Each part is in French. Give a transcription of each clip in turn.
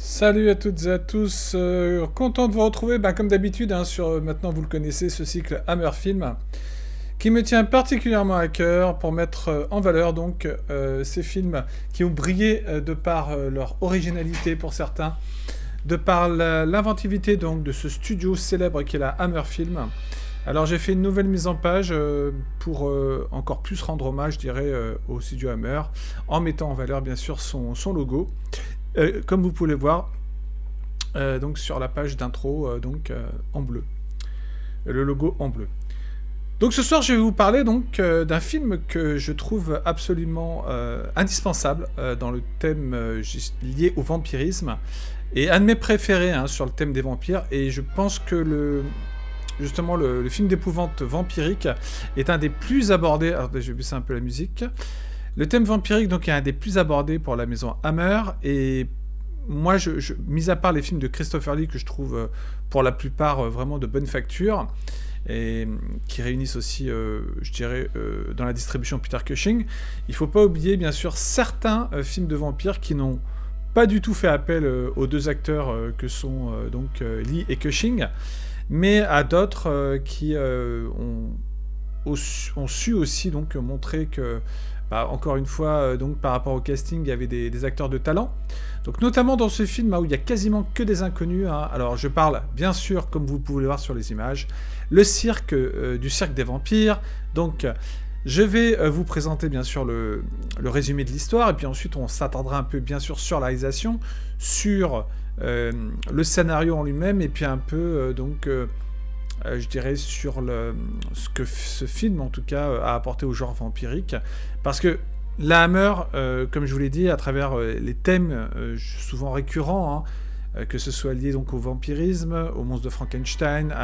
Salut à toutes et à tous, content de vous retrouver, comme d'habitude, sur, maintenant vous le connaissez, ce cycle Hammer Film, qui me tient particulièrement à cœur pour mettre en valeur donc ces films qui ont brillé de par leur originalité pour certains, de par l'inventivité donc de ce studio célèbre qui est la Hammer Film. Alors j'ai fait une nouvelle mise en page pour encore plus rendre hommage, je dirais, au studio Hammer, en mettant en valeur bien sûr son logo. Comme vous pouvez le voir, donc sur la page d'intro, en bleu. Le logo en bleu. Donc ce soir, je vais vous parler donc d'un film que je trouve absolument indispensable dans le thème lié au vampirisme, et un de mes préférés sur le thème des vampires, et je pense que justement le film d'épouvante vampirique est un des plus abordés. Alors je vais baisser un peu la musique. Le thème vampirique donc est un des plus abordés pour la maison Hammer, et moi, mis à part les films de Christopher Lee que je trouve pour la plupart vraiment de bonne facture, et qui réunissent aussi, je dirais, dans la distribution Peter Cushing, il ne faut pas oublier bien sûr certains films de vampires qui n'ont pas du tout fait appel aux deux acteurs que sont Lee et Cushing, mais à d'autres qui ont su aussi donc montrer que encore une fois, donc par rapport au casting, il y avait des acteurs de talent. Donc notamment dans ce film où il y a quasiment que des inconnus. Alors je parle bien sûr, comme vous pouvez le voir sur les images, du cirque des vampires. Donc je vais vous présenter bien sûr le résumé de l'histoire, et puis ensuite on s'attardera un peu bien sûr sur la réalisation, sur le scénario en lui-même, et puis un peu je dirais sur ce que ce film en tout cas a apporté au genre vampirique, parce que la Hammer, comme je vous l'ai dit, à travers les thèmes souvent récurrents, que ce soit lié donc au vampirisme, au monstre de Frankenstein,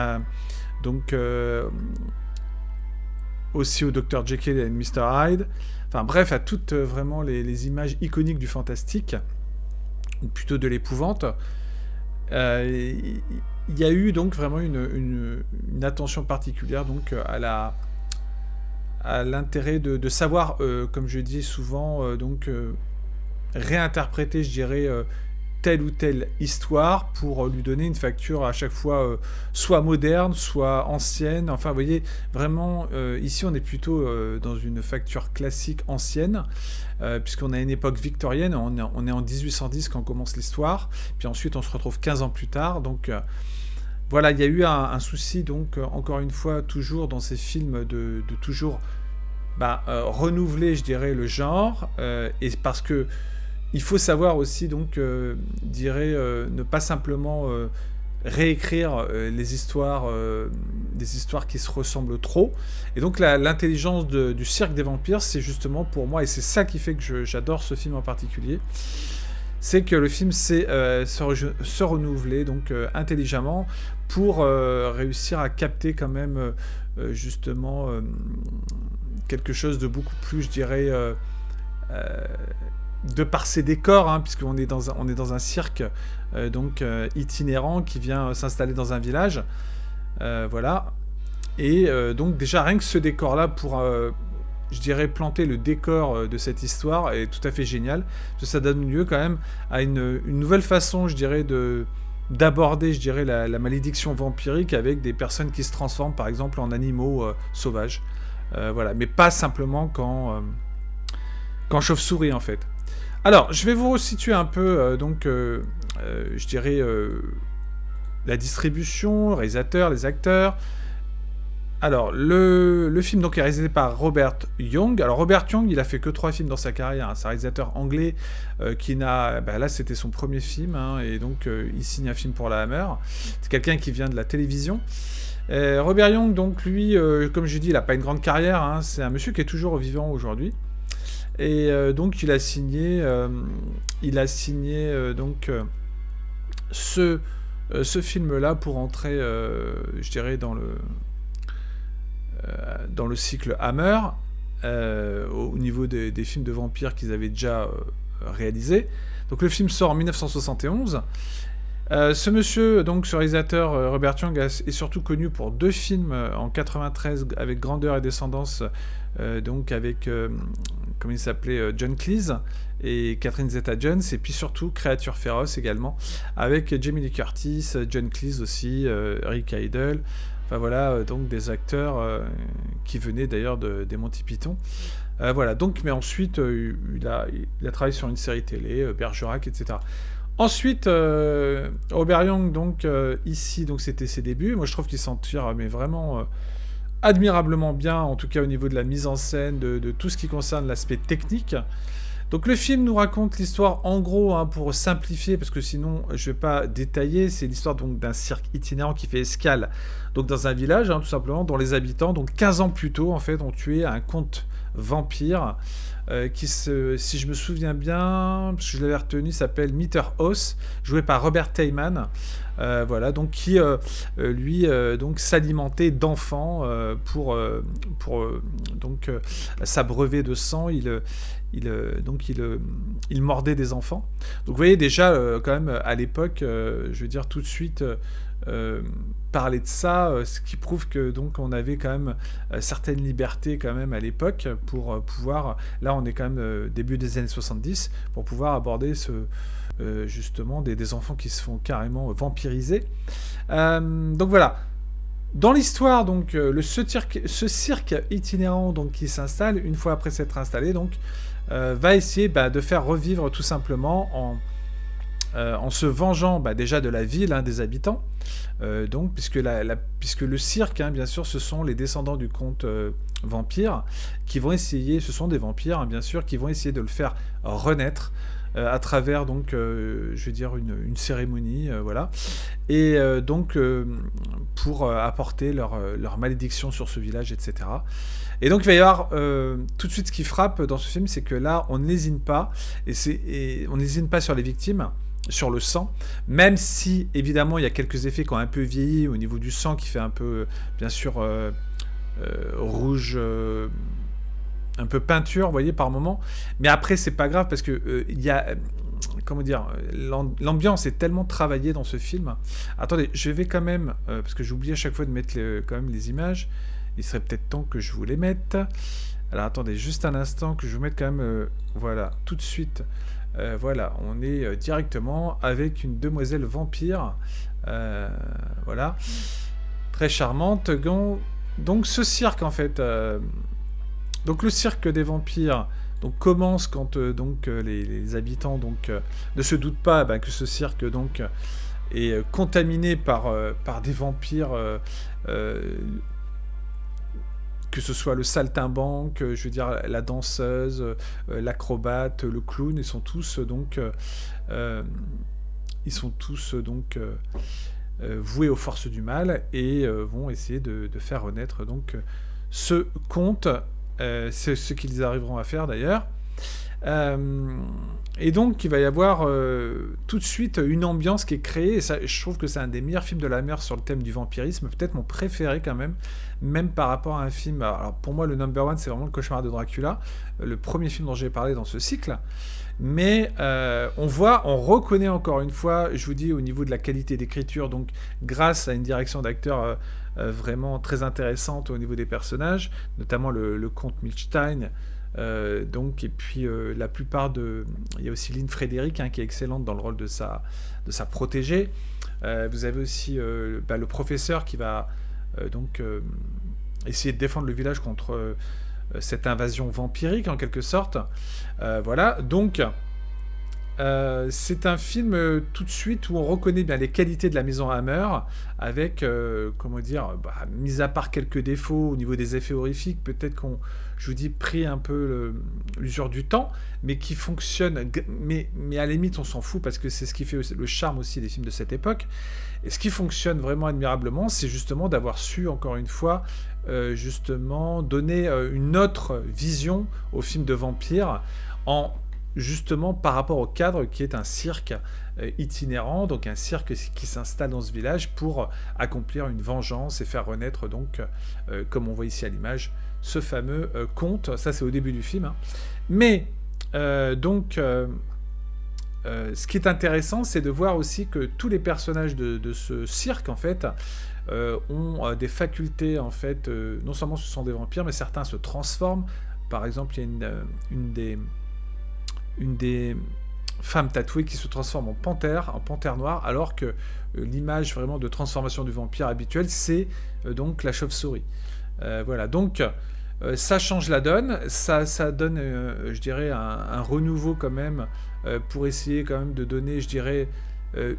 aussi au Dr Jekyll et Mr Hyde, enfin bref, à toutes vraiment les images iconiques du fantastique, ou plutôt de l'épouvante. Il y a eu donc vraiment une attention particulière donc à l'intérêt de savoir, comme je dis souvent, réinterpréter, je dirais, telle ou telle histoire pour lui donner une facture à chaque fois soit moderne, soit ancienne. Enfin, vous voyez, vraiment, ici on est plutôt dans une facture classique ancienne, puisqu'on a une époque victorienne, on est en 1810 quand commence l'histoire, puis ensuite on se retrouve 15 ans plus tard, donc voilà, il y a eu un souci, donc encore une fois, toujours dans ces films, de toujours renouveler, je dirais, le genre, et parce que il faut savoir aussi, donc, ne pas simplement réécrire les histoires, des histoires qui se ressemblent trop. Et donc l'intelligence du cirque des vampires, c'est justement pour moi, et c'est ça qui fait que j'adore ce film en particulier, c'est que le film sait se renouveler donc intelligemment pour réussir à capter quand même justement quelque chose de beaucoup plus, je dirais, de par ses décors, puisqu'on est on est dans un cirque itinérant qui vient s'installer dans un village, voilà. Et donc déjà rien que ce décor-là pour je dirais planter le décor de cette histoire est tout à fait génial, parce que ça donne lieu quand même à une nouvelle façon, je dirais, d'aborder, je dirais, la malédiction vampirique, avec des personnes qui se transforment par exemple en animaux sauvages, voilà, mais pas simplement qu'en chauve-souris en fait. Alors je vais vous resituer un peu je dirais la distribution, le réalisateur, les acteurs. Alors, le film donc, est réalisé par Robert Young. Alors, Robert Young, il a fait que 3 films dans sa carrière. C'est un réalisateur anglais qui n'a... là, c'était son premier film, et donc, il signe un film pour la Hammer. C'est quelqu'un qui vient de la télévision. Robert Young, donc, lui, comme je dis, il n'a pas une grande carrière. C'est un monsieur qui est toujours vivant aujourd'hui. Et donc, il a signé ce film-là pour entrer, je dirais, dans le cycle Hammer, au niveau des films de vampires qu'ils avaient déjà réalisés. Donc le film sort en 1971. Ce monsieur, donc ce réalisateur, Robert Young, est surtout connu pour 2 films en 93 avec Grandeur et Descendance, donc avec comme il s'appelait, John Cleese et Catherine Zeta-Jones, et puis surtout Créature féroce également, avec Jamie Lee Curtis, John Cleese aussi, Rick Idle, enfin voilà, donc des acteurs qui venaient d'ailleurs des Monty Python. Voilà, donc, mais ensuite, il a travaillé sur une série télé, Bergerac, etc. Ensuite, Robert Young, donc, ici, donc, c'était ses débuts. Moi, je trouve qu'il s'en tire, mais vraiment admirablement bien, en tout cas au niveau de la mise en scène, de tout ce qui concerne l'aspect technique. Donc le film nous raconte l'histoire, en gros, hein, pour simplifier, parce que sinon je ne vais pas détailler, c'est l'histoire donc d'un cirque itinérant qui fait escale donc dans un village, hein, tout simplement, dont les habitants, donc 15 ans plus tôt, en fait, ont tué un comte vampire si je me souviens bien, parce que je l'avais retenu, s'appelle Meter House, joué par Robert Tayman. Voilà, donc qui lui donc s'alimentait d'enfants pour donc s'abreuver de sang. Il mordait des enfants. Donc vous voyez déjà quand même à l'époque, je veux dire tout de suite parler de ça, ce qui prouve que donc on avait quand même certaines libertés quand même à l'époque pour pouvoir. Là on est quand même début des années 70 pour pouvoir aborder justement des enfants qui se font carrément vampiriser. Donc voilà. Dans l'histoire, donc, ce cirque itinérant donc, qui s'installe, une fois après s'être installé, donc, va essayer de faire revivre tout simplement en se vengeant déjà de la ville, hein, des habitants, donc, puisque le cirque, hein, bien sûr, ce sont les descendants du comte vampire, qui vont essayer, ce sont des vampires, hein, bien sûr, qui vont essayer de le faire renaître, à travers donc je veux dire une cérémonie, voilà, et donc pour apporter leur malédiction sur ce village, etc. Et donc il va y avoir tout de suite ce qui frappe dans ce film, c'est que là on n'hésite pas, et on n'hésite pas sur les victimes, sur le sang, même si évidemment il y a quelques effets qui ont un peu vieilli au niveau du sang, qui fait un peu bien sûr rouge, un peu peinture, vous voyez, par moment. Mais après, c'est pas grave parce que il y a, comment dire, l'ambiance est tellement travaillée dans ce film. Attendez, je vais quand même, parce que j'oublie à chaque fois de mettre quand même les images. Il serait peut-être temps que je vous les mette. Alors attendez, juste un instant que je vous mette quand même, voilà, tout de suite. Voilà, on est directement avec une demoiselle vampire. Voilà, très charmante. Donc ce cirque en fait. Donc le cirque des vampires donc commence quand les habitants donc ne se doutent pas que ce cirque donc est contaminé par des vampires, que ce soit le saltimbanque, je veux dire la danseuse, l'acrobate, le clown, ils sont tous voués aux forces du mal et vont essayer de faire renaître donc ce conte. C'est ce qu'ils arriveront à faire d'ailleurs. Et donc il va y avoir tout de suite une ambiance qui est créée, et ça, je trouve que c'est un des meilleurs films de la mer sur le thème du vampirisme, peut-être mon préféré quand même par rapport à un film. Alors pour moi le number one c'est vraiment Le Cauchemar de Dracula, le premier film dont j'ai parlé dans ce cycle. Mais on reconnaît encore une fois, je vous dis, au niveau de la qualité d'écriture, donc grâce à une direction d'acteurs vraiment très intéressante au niveau des personnages, notamment le comte Milstein, donc, et puis la plupart il y a aussi Lynn Frederick, hein, qui est excellente dans le rôle de sa protégée. Vous avez aussi le professeur qui va essayer de défendre le village contre cette invasion vampirique en quelque sorte. Voilà, donc c'est un film tout de suite où on reconnaît bien les qualités de la maison Hammer, avec, mis à part quelques défauts au niveau des effets horrifiques, peut-être qu'on, je vous dis, pris un peu l'usure du temps, mais qui fonctionne, mais à la limite on s'en fout, parce que c'est ce qui fait le charme aussi des films de cette époque. Et ce qui fonctionne vraiment admirablement, c'est justement d'avoir su, encore une fois, justement donner une autre vision au film de vampire, justement par rapport au cadre qui est un cirque itinérant, donc un cirque qui s'installe dans ce village pour accomplir une vengeance et faire renaître donc, comme on voit ici à l'image, ce fameux conte. Ça c'est au début du film, hein. Mais ce qui est intéressant, c'est de voir aussi que tous les personnages de ce cirque en fait ont des facultés en fait, non seulement ce sont des vampires, mais certains se transforment par exemple, il y a une des femmes tatouées qui se transforme en panthère noire, alors que l'image vraiment de transformation du vampire habituelle, c'est donc la chauve-souris. Voilà, donc ça change la donne, ça donne, je dirais, un renouveau quand même, pour essayer quand même de donner, je dirais,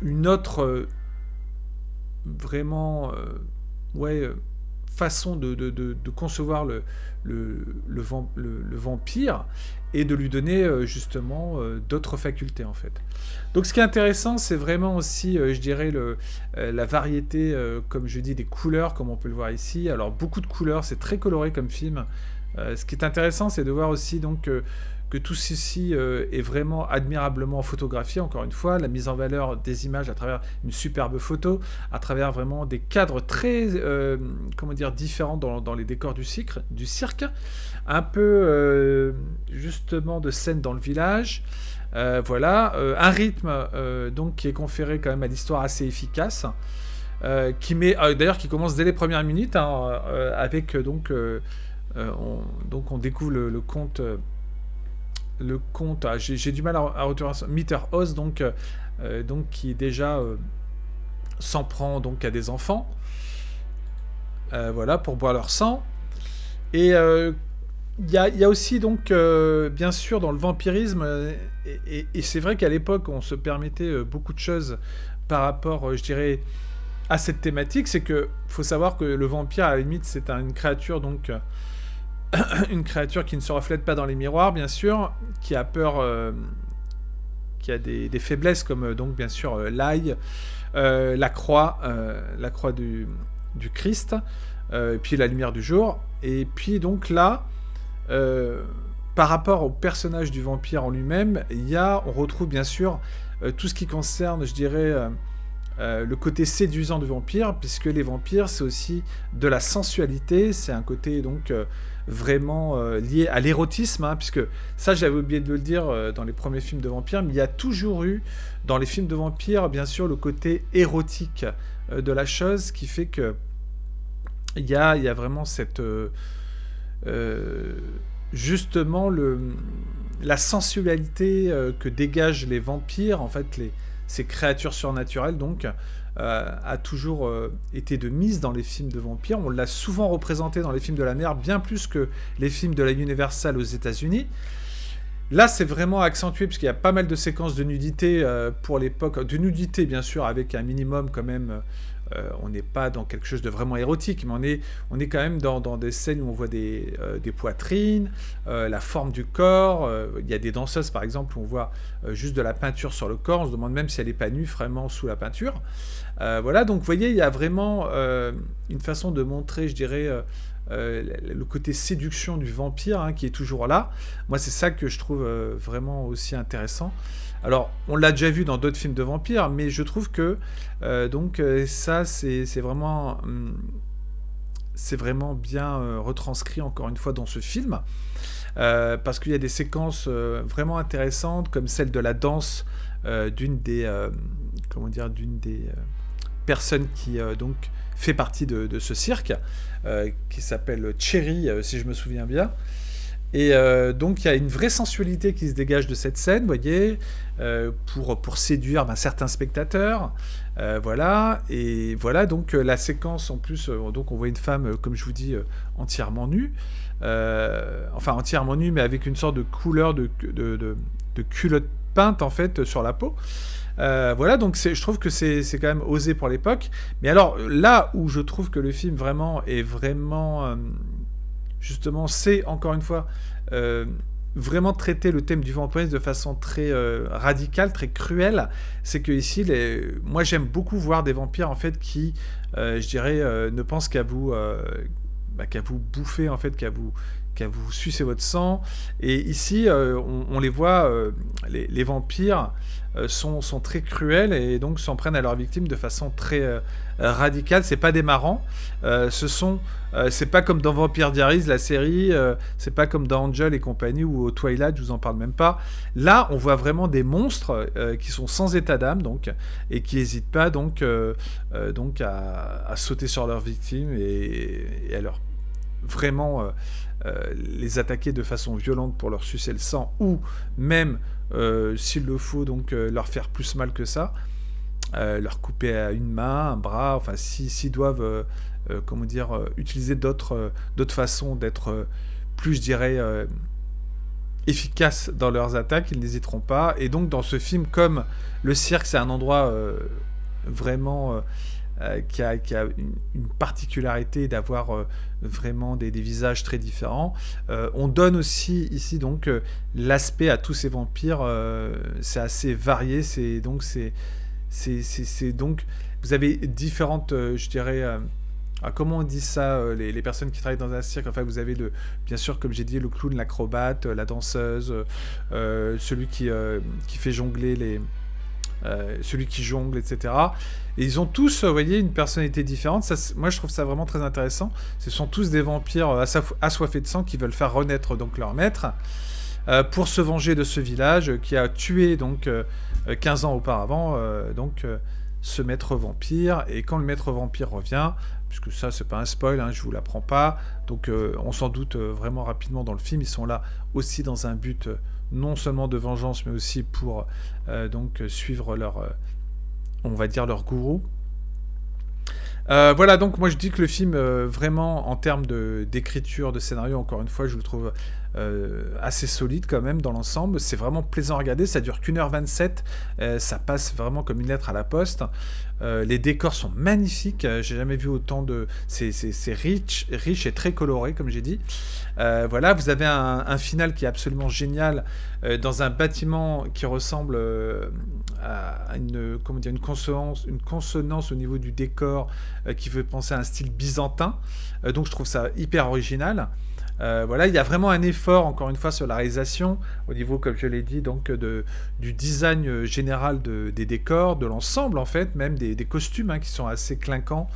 une autre, vraiment, façon de concevoir le vampire, et de lui donner justement d'autres facultés en fait. Donc ce qui est intéressant, c'est vraiment aussi, je dirais, la variété, comme je dis, des couleurs, comme on peut le voir ici. Alors beaucoup de couleurs, c'est très coloré comme film. Ce qui est intéressant, c'est de voir aussi donc que tout ceci est vraiment admirablement photographié, encore une fois, la mise en valeur des images à travers une superbe photo, à travers vraiment des cadres très, différents dans les décors du cirque, un peu, justement, de scènes dans le village, voilà, un rythme, donc, qui est conféré quand même à l'histoire assez efficace, d'ailleurs, qui commence dès les premières minutes, hein, avec, on découvre le conte... j'ai du mal à retenir ça. Mr. Oz, donc qui déjà s'en prend donc à des enfants, voilà, pour boire leur sang. Et il y a aussi donc, bien sûr, dans le vampirisme, et c'est vrai qu'à l'époque, on se permettait beaucoup de choses par rapport, je dirais, à cette thématique. C'est que faut savoir que le vampire, à la limite, c'est une créature donc... une créature qui ne se reflète pas dans les miroirs, bien sûr, qui a peur, qui a des faiblesses comme donc bien sûr l'ail, la croix du Christ, et puis la lumière du jour. Et puis donc là, par rapport au personnage du vampire en lui-même, on retrouve bien sûr tout ce qui concerne, je dirais, le côté séduisant du vampire, puisque les vampires, c'est aussi de la sensualité, c'est un côté donc vraiment lié à l'érotisme, hein, puisque ça, j'avais oublié de le dire dans les premiers films de vampires, mais il y a toujours eu dans les films de vampires, bien sûr, le côté érotique de la chose, qui fait que il y a vraiment cette justement la sensualité que dégagent les vampires, en fait, ces créatures surnaturelles, donc, a toujours été de mise dans les films de vampires. On l'a souvent représenté dans les films de la mer, bien plus que les films de la Universal aux États-Unis. Là, c'est vraiment accentué, parce qu'il y a pas mal de séquences de nudité pour l'époque. De nudité, bien sûr, avec un minimum quand même. On n'est pas dans quelque chose de vraiment érotique, mais on est quand même dans des scènes où on voit des poitrines, la forme du corps. Il y a des danseuses, par exemple, où on voit juste de la peinture sur le corps. On se demande même si elle n'est pas nue vraiment sous la peinture. Voilà, donc vous voyez, il y a vraiment une façon de montrer, je dirais, le côté séduction du vampire, hein, qui est toujours là. Moi, c'est ça que je trouve vraiment aussi intéressant. Alors, on l'a déjà vu dans d'autres films de vampires, mais je trouve que ça, c'est vraiment bien retranscrit, encore une fois, dans ce film, parce qu'il y a des séquences vraiment intéressantes, comme celle de la danse d'une des personnes qui donc fait partie de ce cirque, qui s'appelle Cherry, si je me souviens bien. Et donc il y a une vraie sensualité qui se dégage de cette scène, vous voyez, pour séduire certains spectateurs, voilà. Et voilà, donc la séquence en plus, donc on voit une femme, comme je vous dis, entièrement nue, enfin entièrement nue, mais avec une sorte de couleur de culotte peinte en fait sur la peau. Voilà, donc je trouve que c'est quand même osé pour l'époque. Mais alors là où je trouve que le film vraiment est vraiment justement, c'est encore une fois vraiment traiter le thème du vampirisme de façon très radicale, très cruelle. C'est que ici, moi j'aime beaucoup voir des vampires en fait qui, je dirais, ne pensent qu'à vous bouffer en fait, qu'à vous sucer votre sang. Et ici, on les voit, les vampires sont très cruels et donc s'en prennent à leurs victimes de façon très radicale. C'est pas des marrants. C'est pas comme dans Vampire Diaries, la série. C'est pas comme dans Angel et compagnie ou au Twilight, je vous en parle même pas. Là, on voit vraiment des monstres qui sont sans état d'âme, donc, et qui n'hésitent pas donc à sauter sur leurs victimes et à leur vraiment les attaquer de façon violente pour leur sucer le sang, ou même, s'il le faut, donc leur faire plus mal que ça, leur couper à une main, un bras, enfin, s'ils doivent, comment dire, utiliser d'autres façons d'être plus, je dirais, efficaces dans leurs attaques, ils n'hésiteront pas. Et donc, dans ce film, comme le cirque, c'est un endroit vraiment qui a une particularité d'avoir vraiment des visages très différents. On donne aussi ici donc l'aspect à tous ces vampires, c'est assez varié, c'est donc vous avez différentes, je dirais, comment on dit ça, les personnes qui travaillent dans un cirque. Enfin, vous avez bien sûr, comme j'ai dit, le clown, l'acrobate, la danseuse, celui qui fait jongler celui qui jongle, etc. Et ils ont tous, vous voyez, une personnalité différente. Ça, moi, je trouve ça vraiment très intéressant. Ce sont tous des vampires assoiffés de sang qui veulent faire renaître donc leur maître pour se venger de ce village qui a tué donc 15 ans auparavant ce maître vampire. Et quand le maître vampire revient, puisque ça, c'est pas un spoil, hein, je vous l'apprends pas, donc on s'en doute vraiment rapidement dans le film, ils sont là aussi dans un but non seulement de vengeance, mais aussi pour donc suivre on va dire leur gourou. Voilà, donc moi je dis que le film, vraiment, en termes d'écriture, de scénario, encore une fois, je le trouve assez solide quand même dans l'ensemble. C'est vraiment plaisant à regarder, ça dure qu'1h27, ça passe vraiment comme une lettre à la poste. Les décors sont magnifiques, j'ai jamais vu autant de... C'est riche et très coloré, comme j'ai dit. Voilà, vous avez un final qui est absolument génial, dans un bâtiment qui ressemble à une consonance au niveau du décor, qui fait penser à un style byzantin. Donc je trouve ça hyper original. Voilà, il y a vraiment un effort, encore une fois, sur la réalisation, au niveau, comme je l'ai dit, donc du design général des décors, de l'ensemble, en fait, même des costumes, hein, qui sont assez clinquants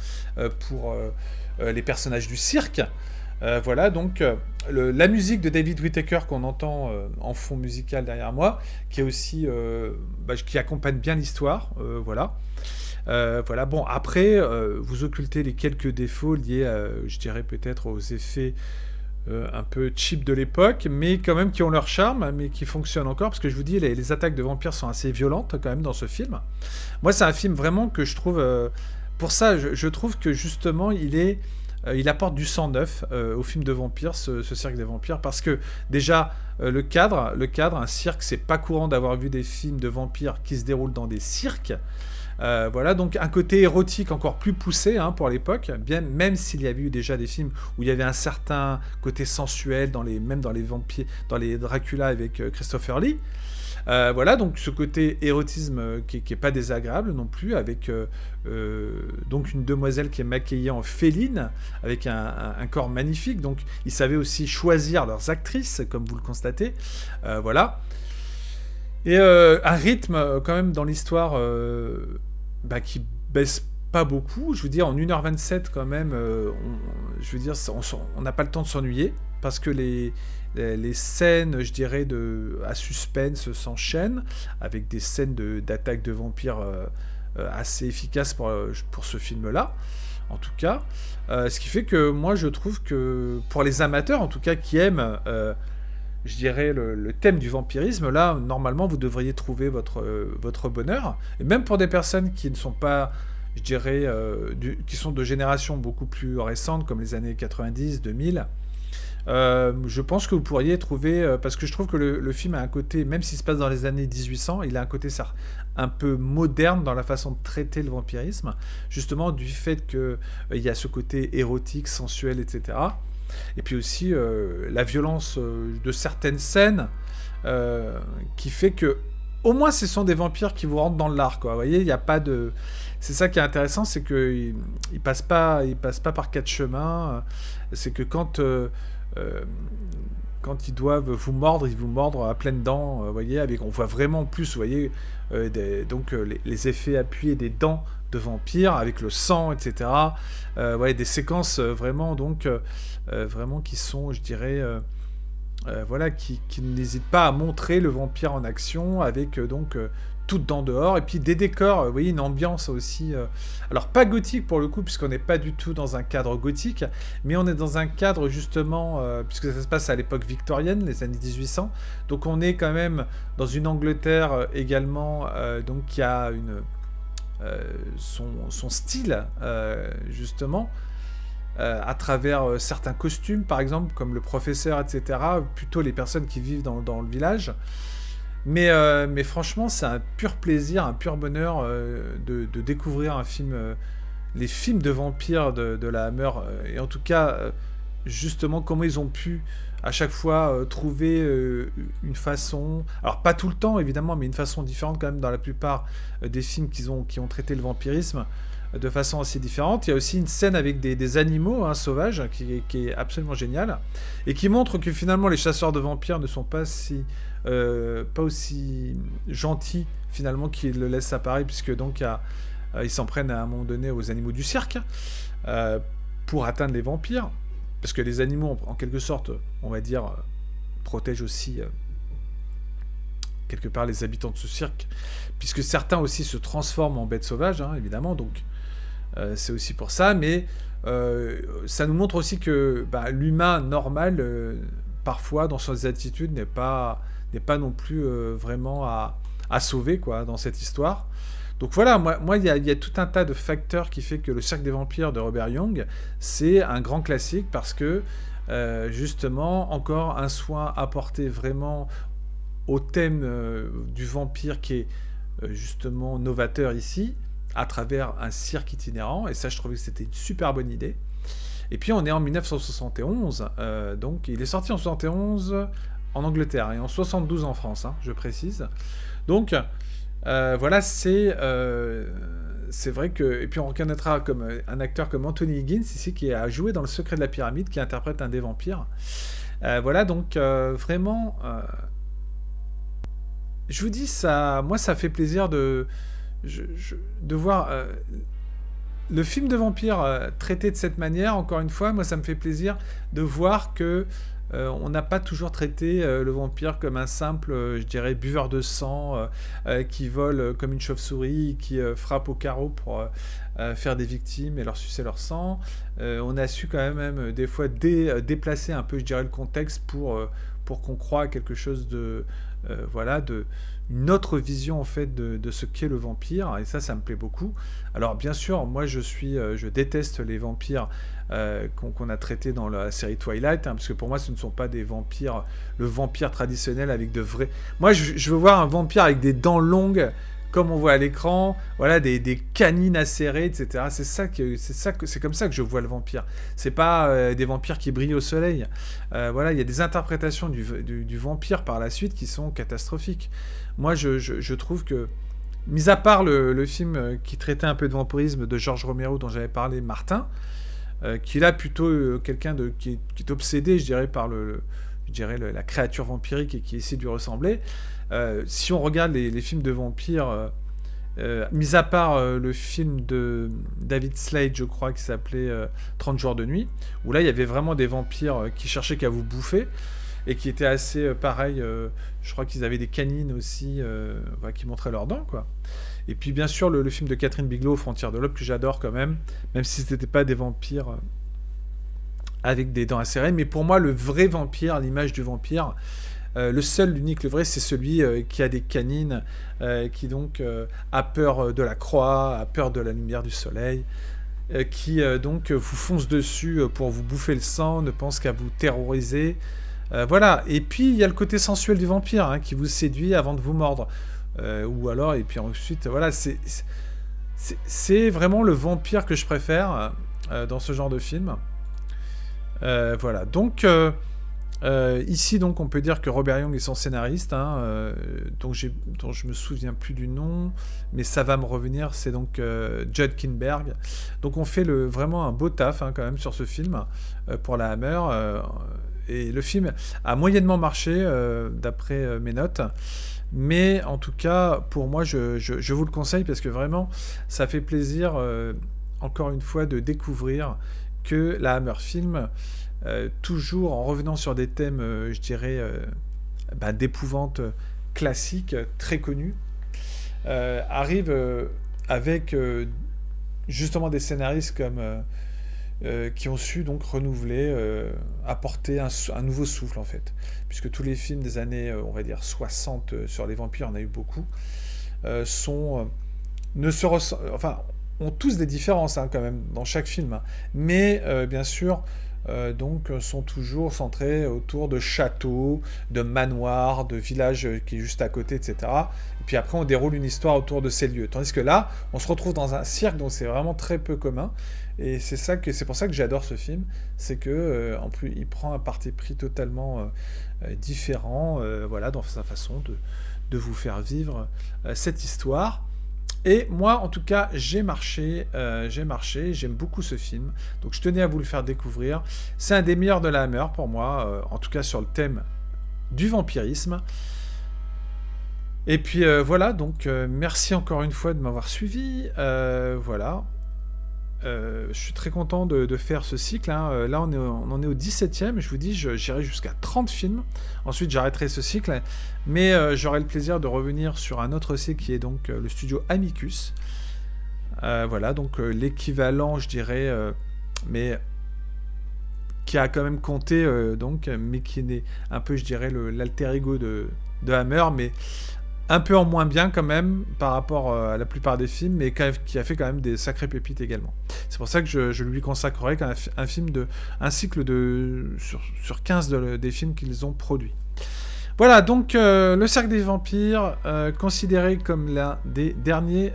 pour les personnages du cirque. Voilà, donc la musique de David Whittaker qu'on entend en fond musical derrière moi, qui est aussi qui accompagne bien l'histoire. Voilà. Voilà, bon, après, vous occultez les quelques défauts liés, je dirais, peut-être aux effets un peu cheap de l'époque, mais quand même qui ont leur charme, mais qui fonctionnent encore, parce que je vous dis, les attaques de vampires sont assez violentes quand même dans ce film. Moi, c'est un film vraiment que je trouve... pour ça, je trouve que justement, il apporte du sang neuf au film de vampires, ce cirque des vampires, parce que déjà, le cadre, un cirque, c'est pas courant d'avoir vu des films de vampires qui se déroulent dans des cirques. Voilà, donc un côté érotique encore plus poussé, hein, pour l'époque, bien, même s'il y avait eu déjà des films où il y avait un certain côté sensuel, même dans les vampires, dans les Dracula avec Christopher Lee. Voilà, donc ce côté érotisme qui est pas désagréable non plus, avec donc une demoiselle qui est maquillée en féline, avec un corps magnifique, donc ils savaient aussi choisir leurs actrices, comme vous le constatez. Voilà. Et un rythme quand même dans l'histoire qui baisse pas beaucoup. Je veux dire, en 1h27 quand même, je veux dire, on n'a pas le temps de s'ennuyer, parce que les scènes, je dirais, à suspense s'enchaînent, avec des scènes d'attaque de vampires assez efficaces pour ce film-là, en tout cas. Ce qui fait que moi, je trouve que pour les amateurs, en tout cas, qui aiment... je dirais, le thème du vampirisme, là, normalement, vous devriez trouver votre bonheur. Et même pour des personnes qui ne sont pas, je dirais, qui sont de générations beaucoup plus récentes, comme les années 90, 2000, je pense que vous pourriez trouver... parce que je trouve que le film a un côté, même s'il se passe dans les années 1800, il a un côté un peu moderne dans la façon de traiter le vampirisme, justement du fait qu'il y a ce côté érotique, sensuel, etc., et puis aussi la violence de certaines scènes qui fait que au moins ce sont des vampires qui vous rentrent dans l'art, quoi. Vous voyez, il n'y a pas de... C'est ça qui est intéressant, c'est qu'ils ne passent pas par quatre chemins. C'est que quand ils doivent vous mordre, ils vous mordent à pleines dents. Vous voyez, on voit vraiment plus, vous voyez, les effets appuyés des dents de vampires avec le sang, etc. Ouais, des séquences vraiment vraiment qui sont, je dirais, voilà, qui n'hésitent pas à montrer le vampire en action avec tout dedans dehors, et puis des décors, vous voyez, une ambiance aussi, alors pas gothique pour le coup, puisqu'on n'est pas du tout dans un cadre gothique, mais on est dans un cadre justement, puisque ça se passe à l'époque victorienne, les années 1800, donc on est quand même dans une Angleterre également, donc qui a son style, justement, à travers certains costumes, par exemple, comme le professeur, etc., plutôt les personnes qui vivent dans le village. Mais franchement, c'est un pur plaisir, un pur bonheur de découvrir un film, les films de vampires de la Hammer, et en tout cas, justement, comment ils ont pu à chaque fois trouver une façon, alors pas tout le temps évidemment, mais une façon différente quand même dans la plupart des films qui ont traité le vampirisme de façon assez différente. Il y a aussi une scène avec des animaux sauvages qui est absolument géniale et qui montre que finalement les chasseurs de vampires ne sont pas aussi gentils finalement qu'ils le laissent apparaître, puisque donc ils s'en prennent à un moment donné aux animaux du cirque pour atteindre les vampires, parce que les animaux en quelque sorte, on va dire, protègent aussi quelque part les habitants de ce cirque, puisque certains aussi se transforment en bêtes sauvages, évidemment, donc c'est aussi pour ça, mais ça nous montre aussi que l'humain normal, parfois, dans ses attitudes, n'est pas non plus vraiment à sauver, quoi, dans cette histoire. Donc voilà, moi, il y a tout un tas de facteurs qui fait que le Cirque des Vampires de Robert Young, c'est un grand classique, parce que, justement, encore un soin apporté vraiment au thème du vampire qui est justement novateur ici, à travers un cirque itinérant, et ça, je trouvais que c'était une super bonne idée. Et puis, on est en 1971, donc il est sorti en 71 en Angleterre, et en 72 en France, je précise. Donc, voilà, c'est vrai que... Et puis, on reconnaîtra comme un acteur comme Anthony Higgins, ici, qui a joué dans Le Secret de la Pyramide, qui interprète un des vampires. Voilà, donc, vraiment... je vous dis, moi, ça fait plaisir de voir le film de vampire traité de cette manière. Encore une fois, moi, ça me fait plaisir de voir que on n'a pas toujours traité le vampire comme un simple, je dirais, buveur de sang qui vole comme une chauve-souris, qui frappe au carreau pour faire des victimes et leur sucer leur sang. On a su quand même des fois déplacer un peu, je dirais, le contexte pour qu'on croie à quelque chose de une autre vision en fait de ce qu'est le vampire, et ça me plaît beaucoup. Alors bien sûr, moi je déteste les vampires qu'on a traités dans la série Twilight, parce que pour moi ce ne sont pas des vampires, le vampire traditionnel avec de vrais... Moi je veux voir un vampire avec des dents longues, comme on voit à l'écran, voilà, des canines acérées, etc. C'est comme ça que je vois le vampire. C'est pas des vampires qui brillent au soleil. Voilà, il y a des interprétations du vampire par la suite qui sont catastrophiques. Moi, je trouve que, mis à part le film qui traitait un peu de vampirisme de George Romero dont j'avais parlé, Martin, qui est là plutôt quelqu'un qui est obsédé, je dirais, par la créature vampirique et qui essaie de lui ressembler. Si on regarde les films de vampires, mis à part le film de David Slade, je crois, qui s'appelait 30 jours de nuit, où là il y avait vraiment des vampires qui cherchaient qu'à vous bouffer, et qui étaient assez pareil, je crois qu'ils avaient des canines aussi qui montraient leurs dents, quoi. Et puis bien sûr le film de Catherine Bigelow, Frontières de l'aube, que j'adore quand même si c'était pas des vampires avec des dents acérées, mais pour moi le vrai vampire, l'image du vampire, le seul, l'unique, le vrai, c'est celui qui a des canines, qui donc a peur de la croix, a peur de la lumière du soleil, qui donc vous fonce dessus pour vous bouffer le sang, ne pense qu'à vous terroriser. Voilà. Et puis il y a le côté sensuel du vampire qui vous séduit avant de vous mordre. Ou alors, et puis ensuite, voilà, c'est vraiment le vampire que je préfère dans ce genre de film. Voilà. Donc... ici, donc, on peut dire que Robert Young est son scénariste, dont je me souviens plus du nom, mais ça va me revenir, c'est donc Judd Kinberg. Donc on fait vraiment un beau taf quand même sur ce film pour la Hammer, et le film a moyennement marché d'après mes notes, mais en tout cas, pour moi, je vous le conseille, parce que vraiment, ça fait plaisir, encore une fois, de découvrir que la Hammer Film... toujours en revenant sur des thèmes, je dirais, d'épouvante classiques, très connus, arrive avec justement des scénaristes comme qui ont su donc renouveler, apporter un nouveau souffle en fait. Puisque tous les films des années, on va dire 60 sur les vampires, on a eu beaucoup, ne se enfin, ont tous des différences quand même dans chaque film, hein. Mais bien sûr, donc sont toujours centrés autour de châteaux, de manoirs, de villages qui est juste à côté, etc. Et puis après, on déroule une histoire autour de ces lieux. Tandis que là, on se retrouve dans un cirque, donc c'est vraiment très peu commun. Et c'est pour ça que j'adore ce film, c'est que en plus, il prend un parti pris totalement différent, voilà, dans sa façon de vous faire vivre cette histoire. Et moi, en tout cas, j'ai marché, j'aime beaucoup ce film, donc je tenais à vous le faire découvrir. C'est un des meilleurs de la Hammer pour moi, en tout cas sur le thème du vampirisme. Et puis voilà, donc merci encore une fois de m'avoir suivi, voilà. Je suis très content de faire ce cycle, hein. Là, on en est au 17e. Je vous dis, j'irai jusqu'à 30 films. Ensuite, j'arrêterai ce cycle. Mais j'aurai le plaisir de revenir sur un autre cycle qui est donc le studio Amicus. Voilà, donc l'équivalent, je dirais, mais qui a quand même compté, donc, mais qui est un peu, je dirais, l'alter ego de Hammer, mais un peu en moins bien quand même par rapport à la plupart des films, mais qui a fait quand même des sacrées pépites également. C'est pour ça que je lui consacrerai un cycle sur 15 des films qu'ils ont produits. Voilà, donc Le Cercle des Vampires, considéré comme l'un des derniers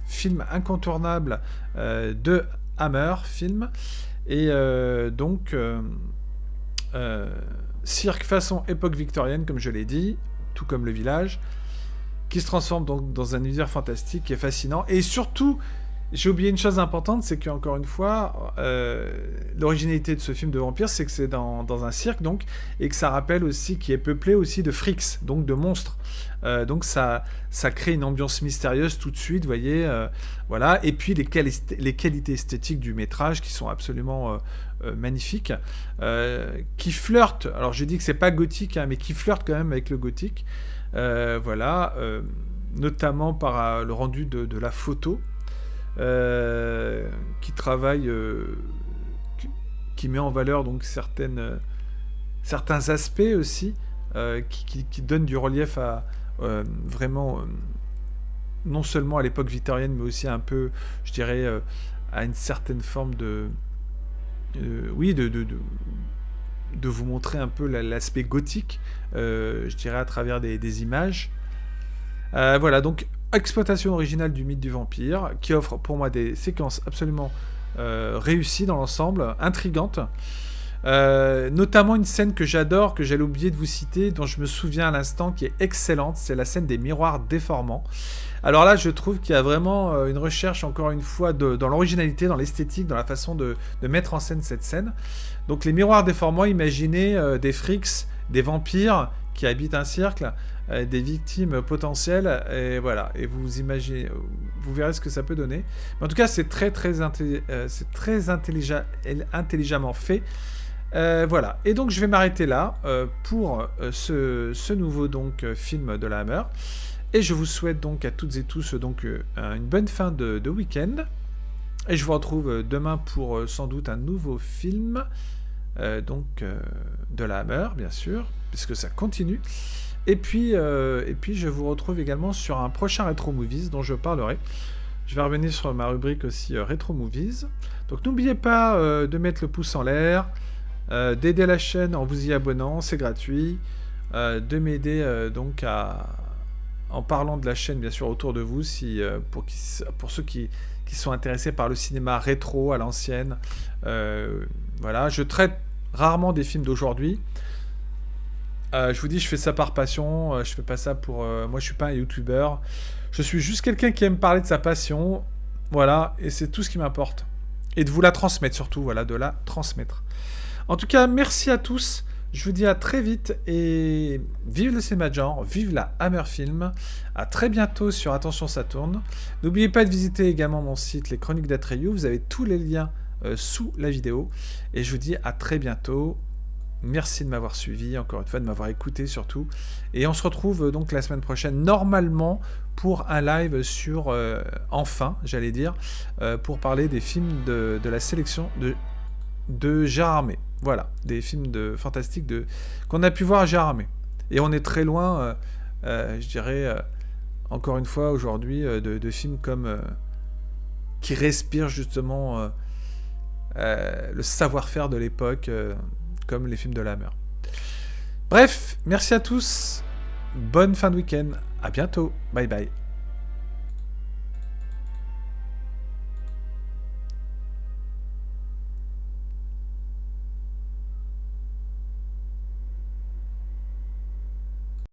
films incontournables de Hammer Film, et donc cirque façon époque victorienne, comme je l'ai dit, tout comme Le Village, qui se transforme donc dans un univers fantastique qui est fascinant. Et surtout, j'ai oublié une chose importante, c'est qu'encore une fois, l'originalité de ce film de vampire, c'est que c'est dans un cirque, donc, et que ça rappelle aussi, qui est peuplé aussi de freaks, donc de monstres. Donc ça crée une ambiance mystérieuse tout de suite, vous voyez, voilà. Et puis les qualités esthétiques du métrage qui sont absolument magnifiques, qui flirtent, alors j'ai dit que c'est pas gothique, hein, mais qui flirtent quand même avec le gothique, voilà, notamment par le rendu de la photo, qui travaille, qui met en valeur donc certains aspects aussi, qui donnent du relief à vraiment, non seulement à l'époque victorienne, mais aussi un peu, je dirais, à une certaine forme oui, de vous montrer un peu l'aspect gothique, je dirais, à travers des images. Voilà, donc exploitation originale du mythe du vampire, qui offre pour moi des séquences absolument réussies dans l'ensemble, intrigantes. Notamment une scène que j'adore, que j'allais oublier de vous citer, dont je me souviens à l'instant, qui est excellente, c'est la scène des miroirs déformants. Alors là, je trouve qu'il y a vraiment une recherche, encore une fois, dans l'originalité, dans l'esthétique, dans la façon de mettre en scène cette scène. Donc les miroirs déformants, imaginez des freaks, des vampires qui habitent un cercle, des victimes potentielles, et voilà, et vous imaginez, vous verrez ce que ça peut donner. Mais en tout cas, c'est très intelligemment fait. Voilà, et donc je vais m'arrêter là pour ce nouveau donc film de la Hammer, et je vous souhaite donc à toutes et tous donc une bonne fin de week-end, et je vous retrouve demain pour sans doute un nouveau film donc de la Hammer, bien sûr, puisque ça continue, et puis je vous retrouve également sur un prochain Retro Movies dont je parlerai. Je vais revenir sur ma rubrique aussi Retro Movies, donc n'oubliez pas de mettre le pouce en l'air, d'aider la chaîne en vous y abonnant, c'est gratuit, de m'aider donc en parlant de la chaîne bien sûr autour de vous, pour ceux qui sont intéressés par le cinéma rétro à l'ancienne. Voilà, je traite rarement des films d'aujourd'hui. Je vous dis, je fais ça par passion, je fais pas ça pour... moi je suis pas un youtubeur, je suis juste quelqu'un qui aime parler de sa passion, voilà, et c'est tout ce qui m'importe. Et de vous la transmettre surtout, voilà, de la transmettre. En tout cas, merci à tous. Je vous dis à très vite et vive le cinéma de genre, vive la Hammer Film. À très bientôt sur Attention ça tourne. N'oubliez pas de visiter également mon site Les Chroniques d'Atreyu. Vous avez tous les liens sous la vidéo. Et je vous dis à très bientôt. Merci de m'avoir suivi, encore une fois, de m'avoir écouté surtout. Et on se retrouve donc la semaine prochaine, normalement, pour un live sur, enfin, j'allais dire, pour parler des films de la sélection de Gérard Armé. Voilà, des films fantastiques qu'on a pu voir à Gérard Armé. Et on est très loin, je dirais, encore une fois, aujourd'hui, de films comme... qui respirent justement le savoir-faire de l'époque, comme les films de la Hammer. Bref, merci à tous. Bonne fin de week-end. À bientôt. Bye bye.